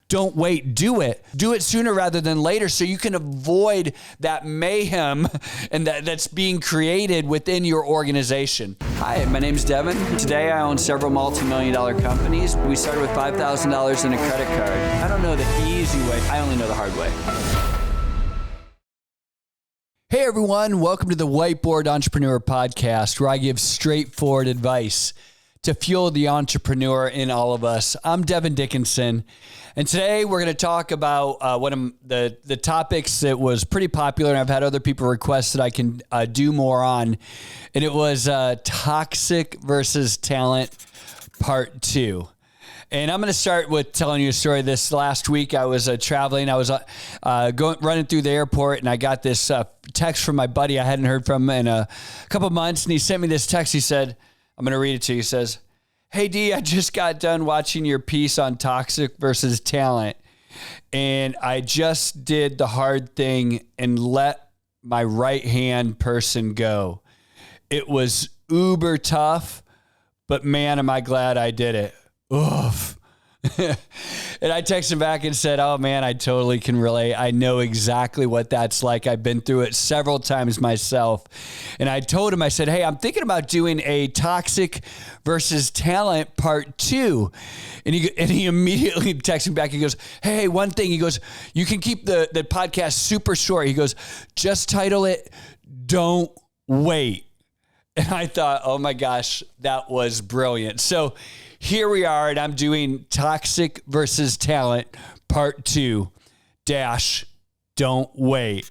don't wait, do it. Do it sooner rather than later so you can avoid that mayhem and that's being created within your organization. Hi, my name's Devin. Today I own several multi-million-dollar companies. We started with $5,000 in a credit card. I don't know the easy way, I only know the hard way. Hey everyone, welcome to the Whiteboard Entrepreneur Podcast, where I give straightforward advice to fuel the entrepreneur in all of us. I'm Devin Dickinson, and today we're going to talk about one of the topics that was pretty popular, and I've had other people request that I can do more on, and it was toxic versus talent part 2. And I'm going to start with telling you a story. This last week, I was traveling. I was running through the airport, and I got this text from my buddy I hadn't heard from in a couple months. And he sent me this text. He said, I'm going to read it to you. He says, "Hey, D, I just got done watching your piece on toxic versus talent. And I just did the hard thing and let my right-hand person go. It was uber tough, but man, am I glad I did it. Oof." And I texted him back and said, "Oh man, I totally can relate. I know exactly what that's like. I've been through it several times myself." And I told him, I said, "Hey, I'm thinking about doing a toxic versus talent part 2. And he immediately texted me back. He goes, "Hey, one thing." He goes, "You can keep the podcast super short." He goes, "Just title it, Don't Wait." And I thought, oh my gosh, that was brilliant. So here we are, and I'm doing toxic versus talent part 2 dash don't wait.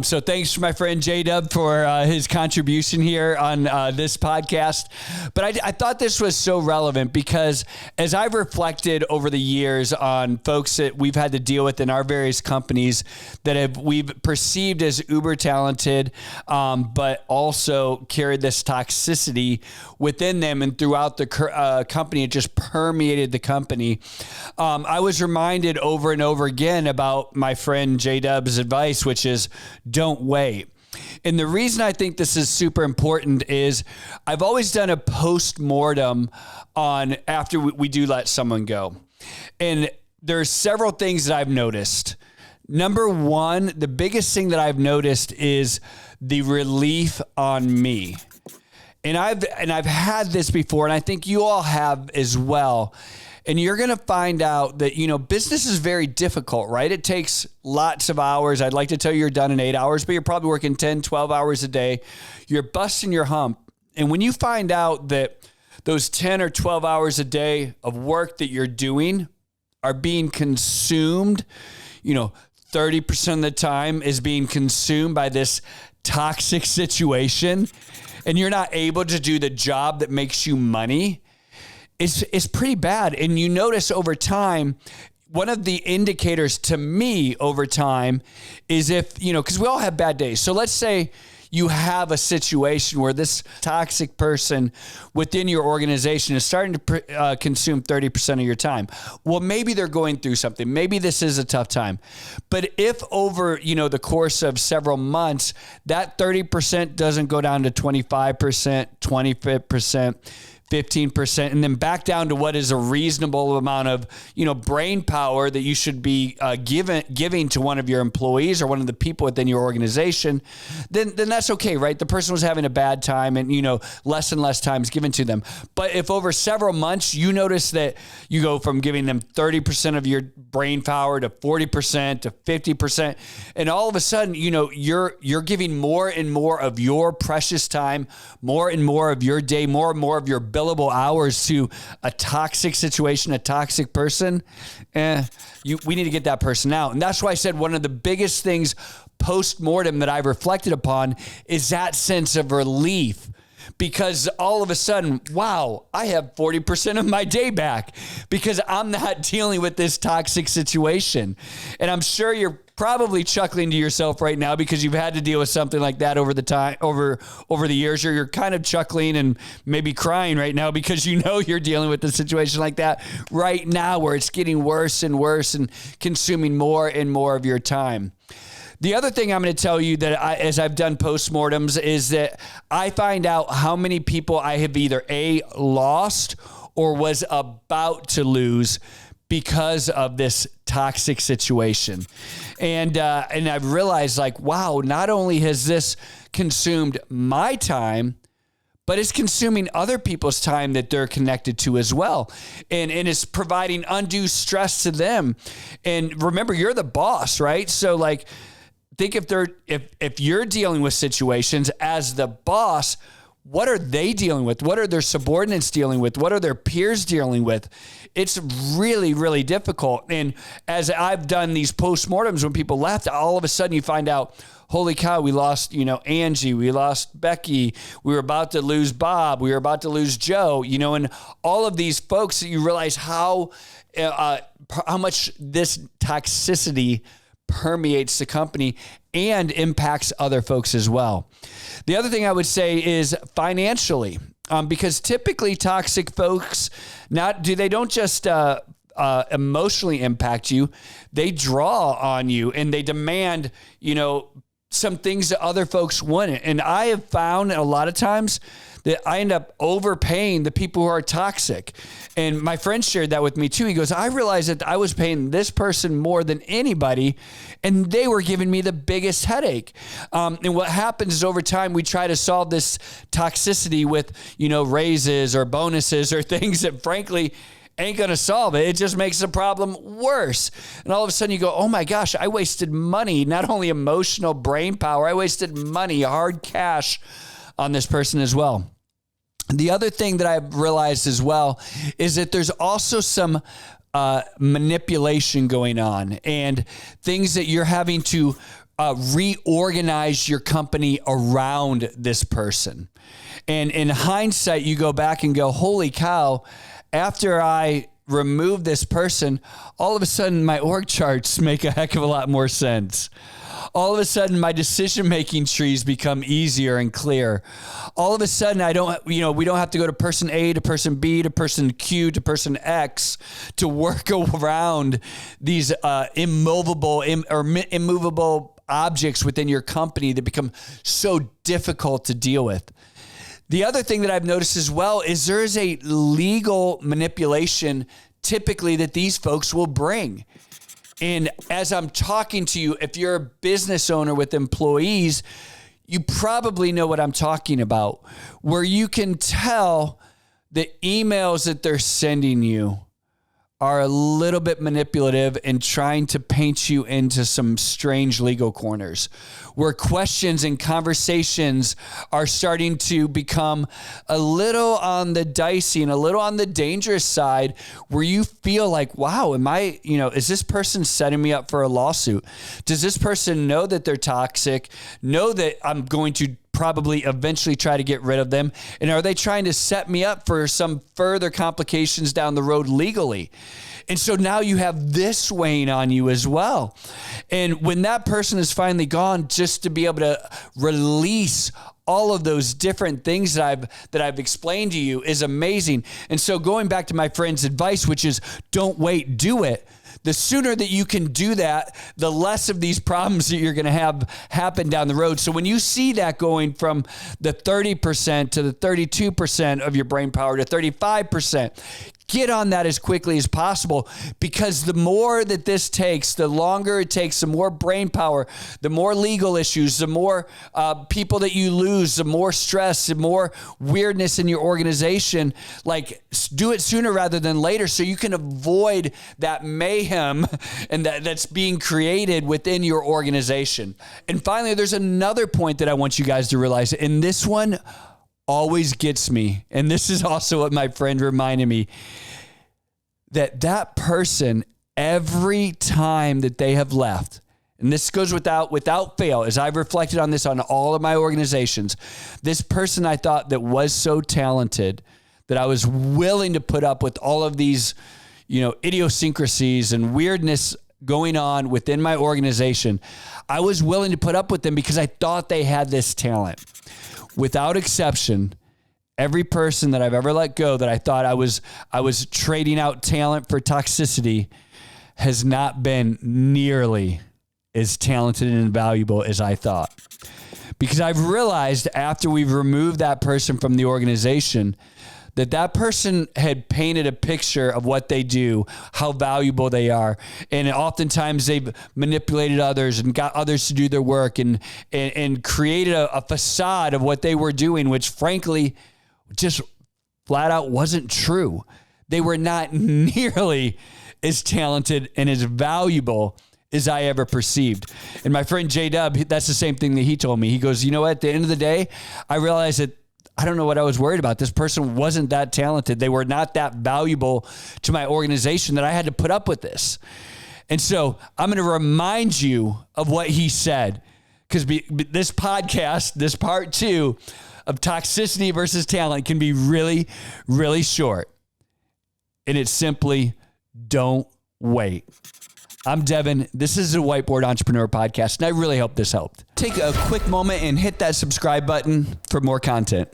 So thanks to my friend J-Dub for his contribution here on this podcast. But I thought this was so relevant because as I've reflected over the years on folks that we've had to deal with in our various companies that we've perceived as uber talented, but also carried this toxicity within them and throughout the company, it just permeated the company. I was reminded over and over again about my friend J-Dub's advice, which is don't wait. And the reason I think this is super important is I've always done a post-mortem on after we do let someone go. And there's several things that I've noticed. Number one, the biggest thing that I've noticed is the relief on me. And I've had this before, and I think you all have as well. And you're going to find out that, business is very difficult, right? It takes lots of hours. I'd like to tell you you're done in 8 hours, but you're probably working 10, 12 hours a day. You're busting your hump. And when you find out that those 10 or 12 hours a day of work that you're doing are being consumed, 30% of the time is being consumed by this toxic situation, and you're not able to do the job that makes you money, it's pretty bad. And you notice over time, one of the indicators to me over time is if, because we all have bad days. So let's say you have a situation where this toxic person within your organization is starting to consume 30% of your time. Well, maybe they're going through something. Maybe this is a tough time. But if over, the course of several months, that 30% doesn't go down to 25%, 20%, 15%, and then back down to what is a reasonable amount of, brain power that you should be giving to one of your employees or one of the people within your organization, then that's okay, right? The person was having a bad time and, less and less time is given to them. But if over several months, you notice that you go from giving them 30% of your brain power to 40% to 50%, and all of a sudden, you're giving more and more of your precious time, more and more of your day, more and more of your billable hours to a toxic situation, a toxic person, we need to get that person out. And that's why I said one of the biggest things post-mortem that I've reflected upon is that sense of relief. Because all of a sudden, wow, I have 40% of my day back because I'm not dealing with this toxic situation. And I'm sure you're probably chuckling to yourself right now because you've had to deal with something like that over the years, or you're kind of chuckling and maybe crying right now because you're dealing with a situation like that right now where it's getting worse and worse and consuming more and more of your time. The other thing I'm going to tell you that as I've done postmortems is that I find out how many people I have either lost or was about to lose because of this toxic situation. And I've realized, like, wow, not only has this consumed my time, but it's consuming other people's time that they're connected to as well. And it's providing undue stress to them. And remember, you're the boss, right? So like, think if you're dealing with situations as the boss, what are they dealing with? What are their subordinates dealing with? What are their peers dealing with? It's really, really difficult. And as I've done these postmortems when people left, all of a sudden you find out, holy cow, we lost, Angie, we lost Becky, we were about to lose Bob, we were about to lose Joe, and all of these folks, you realize how much this toxicity permeates the company and impacts other folks as well. The other thing I would say is financially, because typically toxic folks, they don't just emotionally impact you, they draw on you and they demand, some things that other folks wouldn't. And I have found a lot of times that I end up overpaying the people who are toxic. And my friend shared that with me too. He goes, I realized that I was paying this person more than anybody, and they were giving me the biggest headache. And what happens is over time, we try to solve this toxicity with, raises or bonuses or things that frankly ain't going to solve it. It just makes the problem worse. And all of a sudden you go, oh my gosh, I wasted money, not only emotional brain power, I wasted money, hard cash on this person as well. The other thing that I've realized as well is that there's also some manipulation going on and things that you're having to reorganize your company around this person. And in hindsight, you go back and go, holy cow, after I remove this person, all of a sudden my org charts make a heck of a lot more sense. All of a sudden my decision-making trees become easier and clear. All of a sudden we don't have to go to person A to person B to person Q to person X to work around these immovable objects within your company that become so difficult to deal with. The other thing that I've noticed as well is there is a legal manipulation typically that these folks will bring. And as I'm talking to you, if you're a business owner with employees, you probably know what I'm talking about, where you can tell the emails that they're sending you are a little bit manipulative and trying to paint you into some strange legal corners, where questions and conversations are starting to become a little on the dicey and a little on the dangerous side, where you feel like, wow, is this person setting me up for a lawsuit? Does this person know that they're toxic, know that I'm going to probably eventually try to get rid of them? And are they trying to set me up for some further complications down the road legally? And so now you have this weighing on you as well. And when that person is finally gone, just to be able to release all of those different things that I've explained to you is amazing. And so going back to my friend's advice, which is don't wait, do it. The sooner that you can do that, the less of these problems that you're going to have happen down the road. So when you see that going from the 30% to the 32% of your brain power to 35%, get on that as quickly as possible, because the more that this takes, the longer it takes, the more brain power, the more legal issues, the more people that you lose, the more stress, the more weirdness in your organization. Like, do it sooner rather than later so you can avoid that mayhem and that's being created within your organization. And finally, there's another point that I want you guys to realize, and this one always gets me. And this is also what my friend reminded me, that person, every time that they have left, and this goes without fail, as I've reflected on this on all of my organizations, this person I thought that was so talented that I was willing to put up with all of these, idiosyncrasies and weirdness going on within my organization. I was willing to put up with them because I thought they had this talent. Without exception, every person that I've ever let go that I thought I was trading out talent for toxicity has not been nearly as talented and valuable as I thought. Because I've realized after we've removed that person from the organization, that person had painted a picture of what they do, how valuable they are. And oftentimes they've manipulated others and got others to do their work and created a facade of what they were doing, which frankly just flat out wasn't true. They were not nearly as talented and as valuable as I ever perceived. And my friend J-Dub, that's the same thing that he told me. He goes, you know what? At the end of the day, I realized that I don't know what I was worried about. This person wasn't that talented. They were not that valuable to my organization that I had to put up with this. And so I'm going to remind you of what he said, because this podcast, this part 2 of toxicity versus talent, can be really, really short. And it's simply, don't wait. I'm Devin. This is the Whiteboard Entrepreneur Podcast, and I really hope this helped. Take a quick moment and hit that subscribe button for more content.